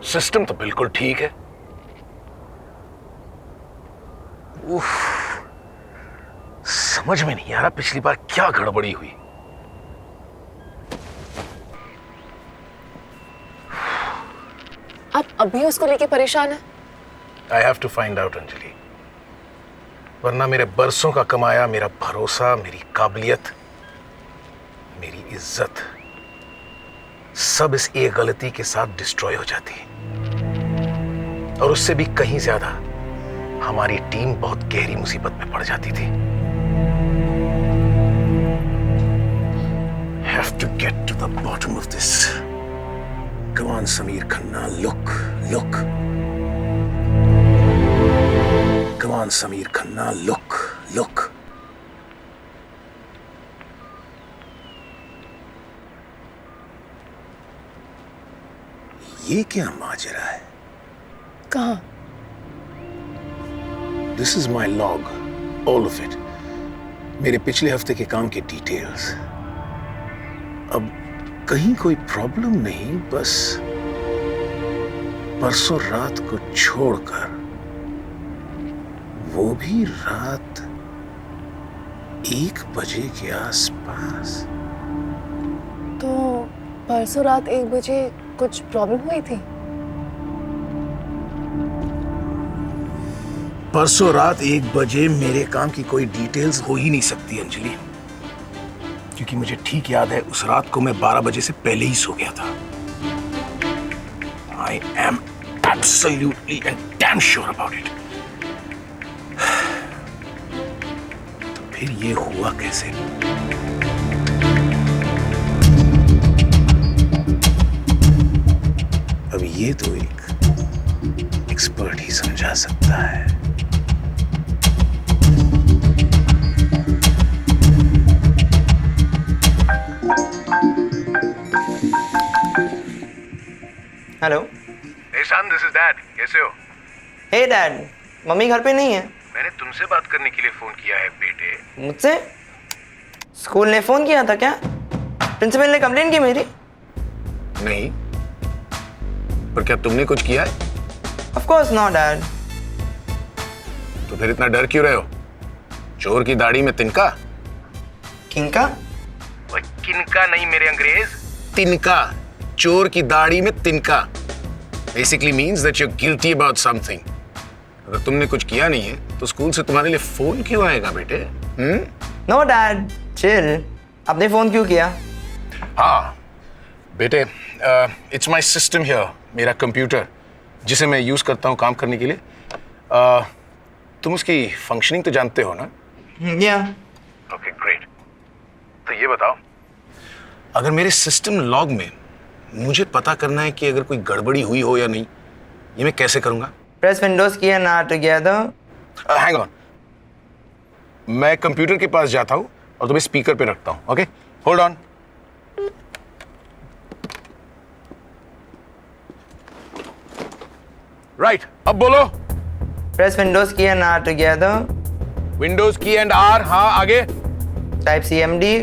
System तो बिल्कुल ठीक है। उफ, समझ में नहीं आ रहा पिछली बार क्या गड़बड़ी हुई। आप अभी उसको लेके परेशान हैं? I have to find out Anjali, वरना मेरे बरसों का कमाया, मेरा भरोसा, मेरी काबिलियत, मेरी इज्जत सब इस एक गलती के साथ डिस्ट्रॉय हो जाती। और उससे भी कहीं ज्यादा हमारी टीम बहुत गहरी मुसीबत में पड़ जाती थी। Have to get to the bottom of this. Come on, Sameer Khanna, look, look. Come on, Sameer Khanna, look, look. ये क्या माजरा है? कहाँ? This is my log, all of it. मेरे पिछले हफ्ते के काम के डिटेल्स। अब कहीं कोई प्रॉब्लम नहीं, बस परसों रात को छोड़कर, वो भी रात 1 बजे के आसपास। तो परसों रात 1 बजे कुछ प्रॉब्लम हुई थी? परसों रात 1 बजे मेरे काम की कोई डिटेल्स हो ही नहीं सकती अंजलि, क्योंकि मुझे ठीक याद है उस रात को मैं 12 बजे से पहले ही सो गया था। I am absolutely and damn sure about it. तो फिर ये हुआ कैसे? अब ये तो एक एक्सपर्ट ही समझा सकता है। Hello. Hey son, this is Dad. कैसे हो? हे डैड, मम्मी घर पे नहीं है। मैंने तुमसे बात करने के लिए फोन किया है बेटे। मुझसे? स्कूल ने फोन किया था क्या? प्रिंसिपल ने कंप्लेंट की मेरी? नहीं, पर क्या तुमने कुछ किया है? Of course not dad. तो फिर इतना डर क्यों रहे हो? चोर की दाढ़ी में तिनका? किनका? ओए किनका नहीं मेरे अंग्रेज, तिनका। चोर की दाढ़ी में तिनका basically means that you are guilty about something. अगर तुमने कुछ किया नहीं है तो स्कूल से तुम्हारे लिए फोन क्यों आएगा बेटे? No dad, chill. आपने फोन क्यों किया? हाँ बेटे, इट्स माय सिस्टम हियर, मेरा कंप्यूटर जिसे मैं यूज करता हूँ काम करने के लिए। तुम उसकी फंक्शनिंग तो जानते हो ना? या। Okay great. तो ये बताओ, अगर मेरे सिस्टम लॉग में मुझे पता करना है कि अगर कोई गड़बड़ी हुई हो या नहीं, ये मैं कैसे करूंगा? Press Windows key and R together. Hang on, मैं कंप्यूटर के पास जाता हूं और तुम्हें स्पीकर पे रखता हूं। Okay, hold on. राइट, अब बोलो। Press Windows key and R together. Windows key and R, हाँ आगे। Type CMD।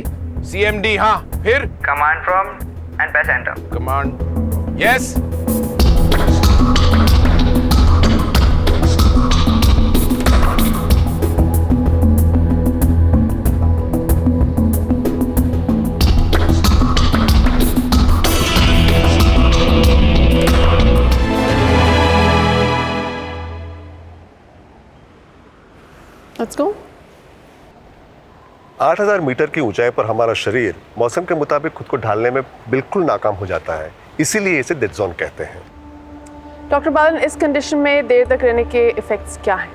CMD, हाँ फिर। Command prompt and press enter. Command, yes. Let's go. 8000 metre की ऊंचाई पर हमारा शरीर मौसम के मुताबिक खुद को ढालने में बिल्कुल नाकाम हो जाता है, इसीलिए इसे डेड जोन कहते हैं। डॉक्टर बालन, इस कंडीशन में देर तक रहने के इफेक्ट्स क्या हैं?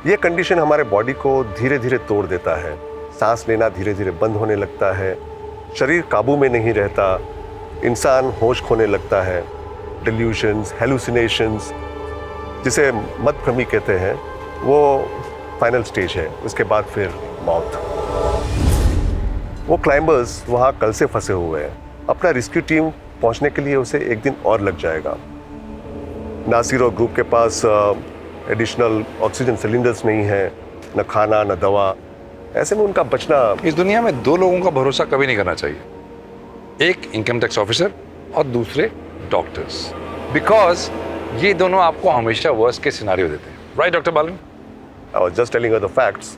यह कंडीशन हमारे बॉडी को धीरे धीरे तोड़ देता है, सांस लेना धीरे धीरे बंद होने लगता है, शरीर काबू में नहीं रहता, इंसान होश खोने लगता है, डिल्यूशंस, हेलुसिनेशंस, जिसे मदभ्रमी कहते हैं, वो फाइनल स्टेज है। उसके बाद फिर मौत। वो क्लाइंबर्स वहाँ कल से फंसे हुए हैं। अपना रेस्क्यू टीम पहुँचने के लिए उसे 1 दिन और लग जाएगा। नासिर और ग्रुप के पास एडिशनल ऑक्सीजन सिलेंडर्स नहीं है, न खाना न दवा। ऐसे में उनका बचना। इस दुनिया में 2 लोगों का भरोसा कभी नहीं करना चाहिए, एक इनकम टैक्स ऑफिसर और दूसरे डॉक्टर्स। बिकॉज ये दोनों आपको हमेशा वर्स्ट के सिनारियो देते हैं, right doctor Balan? I was just telling her the facts.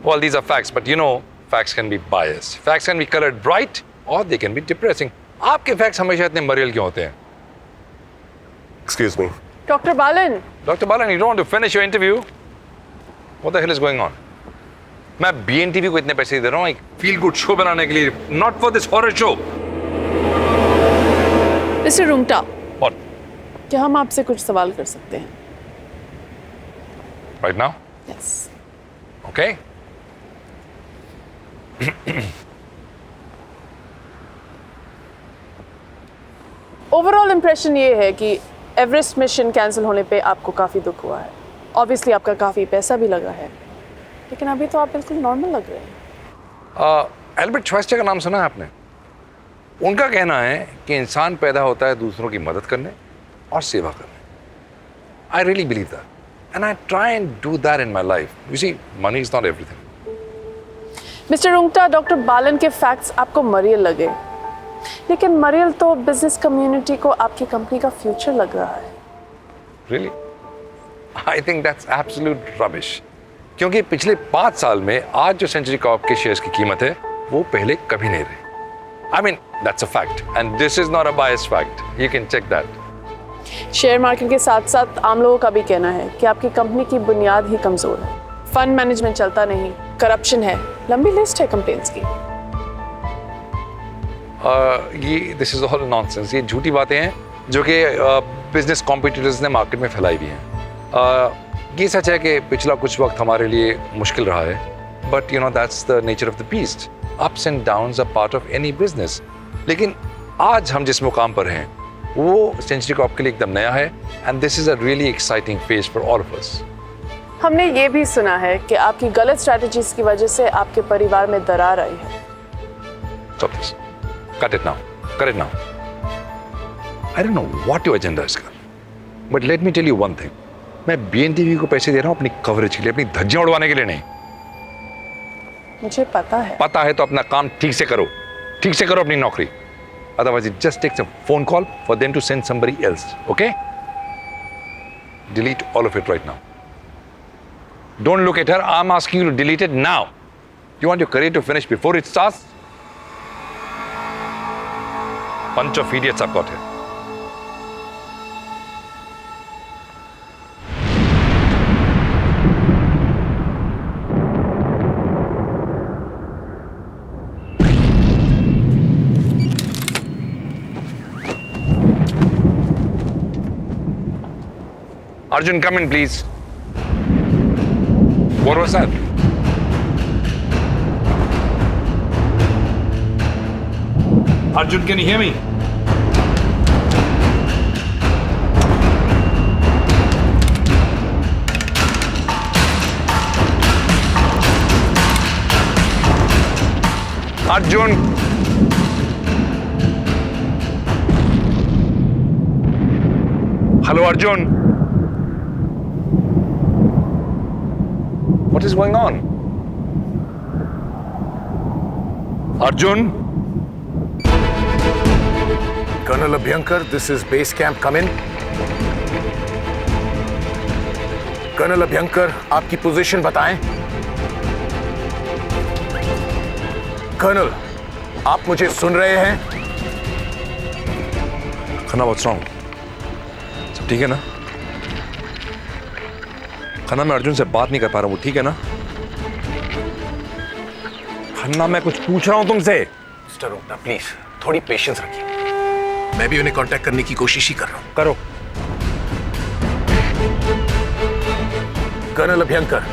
Well, these are facts, but you know, facts can be biased. Facts can be colored bright or they can be depressing. आपके facts हमेशा इतने मरियल क्यों होते हैं? Excuse me. Doctor Balan, Dr. Balan, you don't want to finish your interview? What the hell is going on? मैं BNTV को इतने पैसे दे रहा हूँ एक फील गुड शो बनाने के लिए, not for this horror show. Mister Rungta, What? क्या हम आपसे कुछ सवाल कर सकते हैं? Right now? Yes. Okay. Overall impression ये है कि एवरेस्ट मिशन कैंसिल होने पे आपको काफ़ी दुख हुआ है। ऑब्वियसली आपका काफ़ी पैसा भी लगा है, लेकिन अभी तो आप बिल्कुल नॉर्मल लग रहे हैं। एल्बर्ट श्वाइस्टर का नाम सुना है आपने? उनका कहना है कि इंसान पैदा होता है दूसरों की मदद करने और सेवा करने। I really believe that and I try and do that in my life. You see, money is not everything. Mister Rungta, doctor Balan के फैक्ट्स आपको मरियल लगे, लेकिन मरियल तो बिजनेस कम्युनिटी को आपकी कंपनी का फ्यूचर लग रहा है। Really? I think that's absolute rubbish. क्योंकि पिछले 5 साल में आज जो सेंचुरी कॉर्प के शेयर्स की कीमत है वो पहले कभी नहीं रही। I mean that's a fact and this is not a biased fact, you can check that. Share market के साथ साथ आम लोगों का भी कहना है कि आपकी कंपनी की बुनियाद ही कमजोर है, फंड मैनेजमेंट चलता नहीं, करप्शन है, लंबी लिस्ट है कंप्लेंट्स की। ये दिस इज ऑल नॉनसेंस, ये झूठी बातें हैं जो कि बिजनेस कॉम्पिटिटर्स ने मार्केट में फैलाई भी हैं। ये सच है कि पिछला कुछ वक्त हमारे लिए मुश्किल रहा है, but you know that's the nature of the beast. Ups and downs are part of any business. लेकिन आज हम जिस मुकाम पर हैं वो सेंचुरी कॉर्प के लिए एकदम नया है and this is a really exciting phase for all of us. हमने ये भी सुना है कि आपकी गलत स्ट्रैटेजीज की वजह से आपके परिवार में दरार आई है। Stop this. Cut it now. Cut it now. I don't know what your agenda is, but let me tell you one thing. मैं BNTV को पैसे दे रहा हूँ अपनी कवरेज के लिए, अपनी धज्जियां उड़वाने के लिए नहीं। मुझे पता है। पता है तो अपना काम ठीक से करो, ठीक से करो अपनी नौकरी। Otherwise, it just takes a phone call for them to send somebody else. Okay? Delete all of it right now. Don't look at her. I'm asking you to delete it now. You want your career to finish before it starts? Bunch of idiots I've got here. Arjun, come in, please. What was that? Arjun, can you hear me? Arjun! Hello, Arjun! What is going on? Arjun? Colonel Abhyankar, this is base camp. Come in. Colonel Abhyankar, आपकी position बताएं। Colonel, आप मुझे सुन रहे हैं? Khanna, what's wrong? सब ठीक है ना? खन्ना, मैं अर्जुन से बात नहीं कर पा रहा हूँ, ठीक है ना? खन्ना, मैं कुछ पूछ रहा हूँ तुमसे। मिस्टर रुंगटा, प्लीज थोड़ी पेशेंस रखिए। मैं भी उन्हें कांटेक्ट करने की कोशिश ही कर रहा हूँ। करो। कर्नल अभ्यंकर,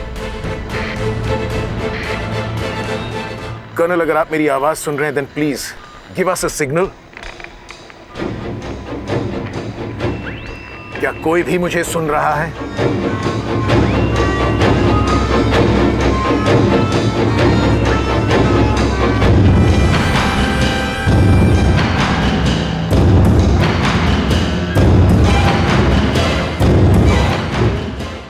कर्नल, अगर आप मेरी आवाज सुन रहे हैं then please give us a signal. क्या कोई भी मुझे सुन रहा है?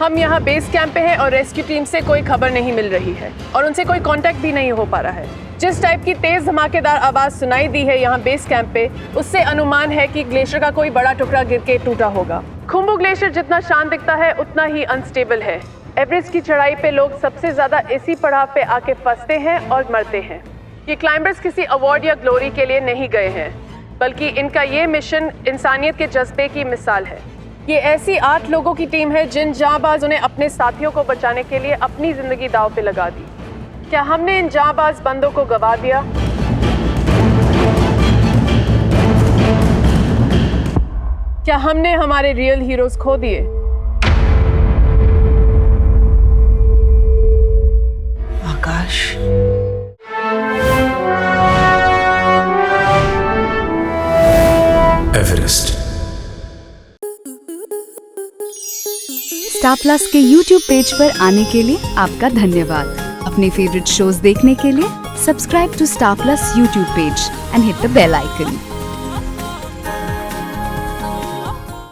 हम यहाँ बेस कैंप पे हैं और रेस्क्यू टीम से कोई खबर नहीं मिल रही है और उनसे कोई कांटेक्ट भी नहीं हो पा रहा है। जिस टाइप की तेज धमाकेदार आवाज सुनाई दी है यहाँ बेस कैंप पे, उससे अनुमान है कि ग्लेशियर का कोई बड़ा टुकड़ा गिर के टूटा होगा। खुम्बू ग्लेशियर जितना शांत दिखता है उतना ही अनस्टेबल है। एवरेस्ट की चढ़ाई पे लोग सबसे ज्यादा इसी पड़ाव पे आके फंसते हैं और मरते हैं। ये क्लाइंबर्स किसी अवार्ड या ग्लोरी के लिए नहीं गए हैं, बल्कि इनका ये मिशन इंसानियत के जज्बे की मिसाल है। ये ऐसी 8 लोगों की टीम है जिन जांबाजों ने अपने साथियों को बचाने के लिए अपनी जिंदगी दांव पे लगा दी। क्या हमने इन जांबाज बंदों को गवा दिया? क्या हमने हमारे रियल हीरोज खो दिए? आकाश, एवरेस्ट। स्टार प्लस के YouTube पेज पर आने के लिए आपका धन्यवाद। अपने फेवरेट शोज देखने के लिए subscribe to Star Plus YouTube page and hit the bell icon.